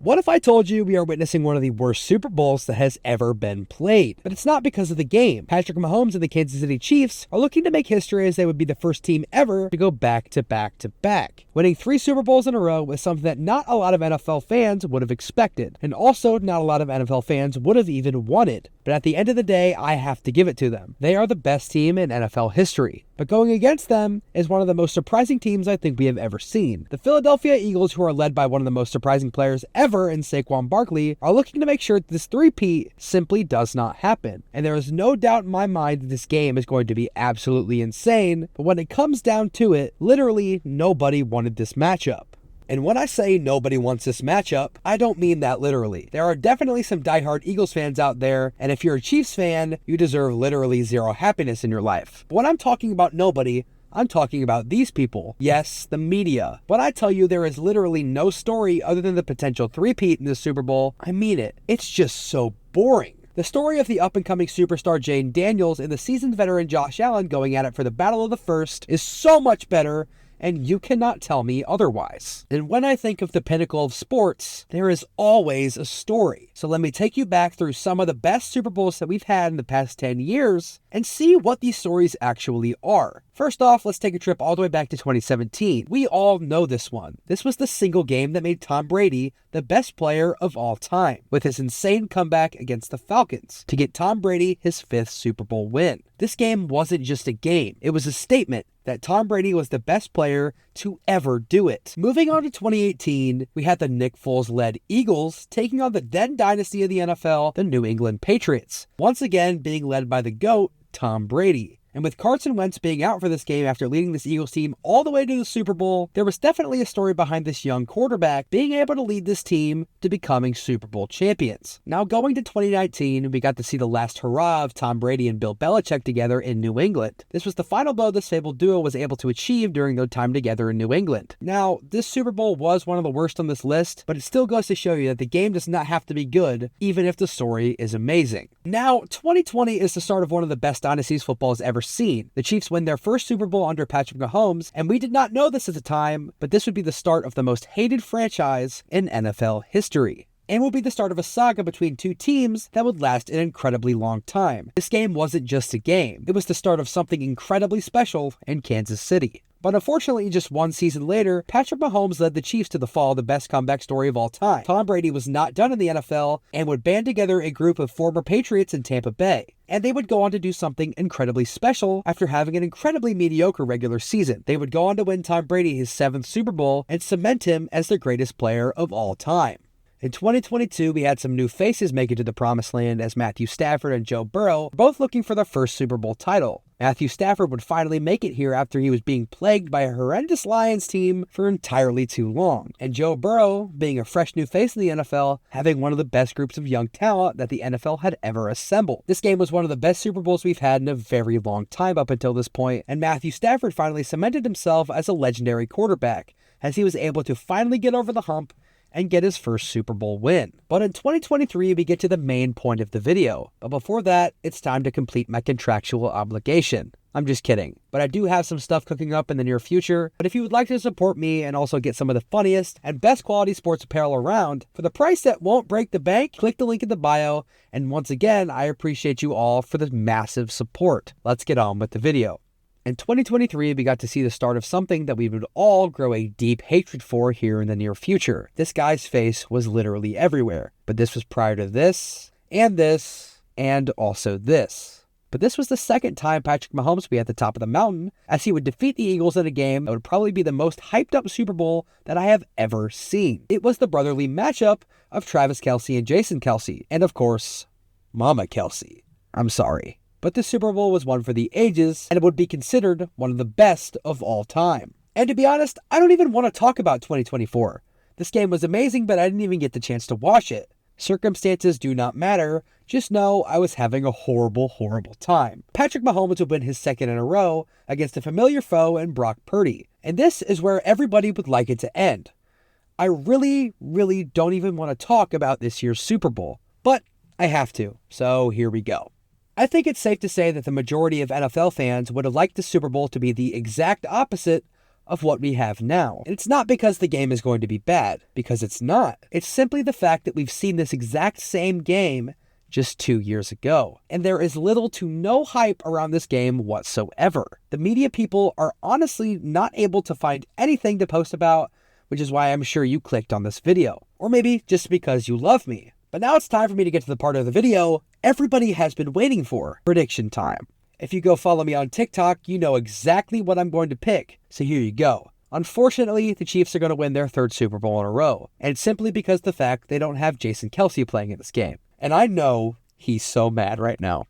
What if I told you we are witnessing one of the worst Super Bowls that has ever been played? But it's not because of the game. Patrick Mahomes and the Kansas City Chiefs are looking to make history as they would be the first team ever to go back to back to back. Winning 3 Super Bowls in a row was something that not a lot of NFL fans would have expected, and also not a lot of NFL fans would have even wanted. But at the end of the day, I have to give it to them. They are the best team in NFL history. But going against them is one of the most surprising teams I think we have ever seen. The Philadelphia Eagles, who are led by one of the most surprising players ever in Saquon Barkley, are looking to make sure that this three-peat simply does not happen. And there is no doubt in my mind that this game is going to be absolutely insane, but when it comes down to it, literally nobody wanted this matchup. And when I say nobody wants this matchup, I don't mean that literally. There are definitely some diehard Eagles fans out there, and if you're a Chiefs fan, you deserve literally zero happiness in your life. But when I'm talking about nobody, I'm talking about these people. Yes, the media. When I tell you there is literally no story other than the potential three-peat in the Super Bowl, I mean it. It's just so boring. The story of the up-and-coming superstar Jane Daniels and the seasoned veteran Josh Allen going at it for the Battle of the First is so much better, and you cannot tell me otherwise. And when I think of the pinnacle of sports, there is always a story. So let me take you back through some of the best Super Bowls that we've had in the past 10 years and see what these stories actually are. First off, let's take a trip all the way back to 2017. We all know this one. This was the single game that made Tom Brady the best player of all time, with his insane comeback against the Falcons to get Tom Brady his 5th Super Bowl win. This game wasn't just a game, it was a statement that Tom Brady was the best player to ever do it. Moving on to 2018, we had the Nick Foles-led Eagles taking on the then dynasty of the NFL, the New England Patriots, once again being led by the GOAT, Tom Brady. And with Carson Wentz being out for this game after leading this Eagles team all the way to the Super Bowl, there was definitely a story behind this young quarterback being able to lead this team to becoming Super Bowl champions. Now going to 2019, we got to see the last hurrah of Tom Brady and Bill Belichick together in New England. This was the final blow this fabled duo was able to achieve during their time together in New England. Now, this Super Bowl was one of the worst on this list, but it still goes to show you that the game does not have to be good, even if the story is amazing. Now, 2020 is the start of one of the best dynasties football has ever seen. The Chiefs win their first Super Bowl under Patrick Mahomes, and we did not know this at the time, but this would be the start of the most hated franchise in NFL history. And will be the start of a saga between two teams that would last an incredibly long time. This game wasn't just a game, it was the start of something incredibly special in Kansas City. But unfortunately, just one season later, Patrick Mahomes led the Chiefs to the fall of the best comeback story of all time. Tom Brady was not done in the NFL and would band together a group of former Patriots in Tampa Bay. And they would go on to do something incredibly special after having an incredibly mediocre regular season. They would go on to win Tom Brady his 7th Super Bowl and cement him as the greatest player of all time. In 2022, we had some new faces make it to the promised land as Matthew Stafford and Joe Burrow, both looking for their first Super Bowl title. Matthew Stafford would finally make it here after he was being plagued by a horrendous Lions team for entirely too long. And Joe Burrow, being a fresh new face in the NFL, having one of the best groups of young talent that the NFL had ever assembled. This game was one of the best Super Bowls we've had in a very long time up until this point, and Matthew Stafford finally cemented himself as a legendary quarterback, as he was able to finally get over the hump and get his first Super Bowl win. But in 2023, we get to the main point of the video. But before that, it's time to complete my contractual obligation. I'm just kidding. But I do have some stuff cooking up in the near future. But if you would like to support me and also get some of the funniest and best quality sports apparel around, for the price that won't break the bank, click the link in the bio. And once again, I appreciate you all for the massive support. Let's get on with the video. In 2023, we got to see the start of something that we would all grow a deep hatred for here in the near future. This guy's face was literally everywhere, but this was prior to this, and also this. But this was the second time Patrick Mahomes would be at the top of the mountain, as he would defeat the Eagles in a game that would probably be the most hyped up Super Bowl that I have ever seen. It was the brotherly matchup of Travis Kelce and Jason Kelce, and of course, Mama Kelce. I'm sorry. But the Super Bowl was one for the ages, and it would be considered one of the best of all time. And to be honest, I don't even want to talk about 2024. This game was amazing, but I didn't even get the chance to watch it. Circumstances do not matter, just know I was having a horrible, horrible time. Patrick Mahomes would win his 2nd in a row against a familiar foe in Brock Purdy. And this is where everybody would like it to end. I really, really don't even want to talk about this year's Super Bowl, but I have to, so here we go. I think it's safe to say that the majority of NFL fans would have liked the Super Bowl to be the exact opposite of what we have now. And it's not because the game is going to be bad, because it's not. It's simply the fact that we've seen this exact same game just 2 years ago, and there is little to no hype around this game whatsoever. The media people are honestly not able to find anything to post about, which is why I'm sure you clicked on this video. Or maybe just because you love me. But now it's time for me to get to the part of the video everybody has been waiting for, prediction time. If you go follow me on TikTok, you know exactly what I'm going to pick, so here you go. Unfortunately, the Chiefs are going to win their 3rd Super Bowl in a row, and it's simply because of the fact they don't have Jason Kelce playing in this game. And I know he's so mad right now.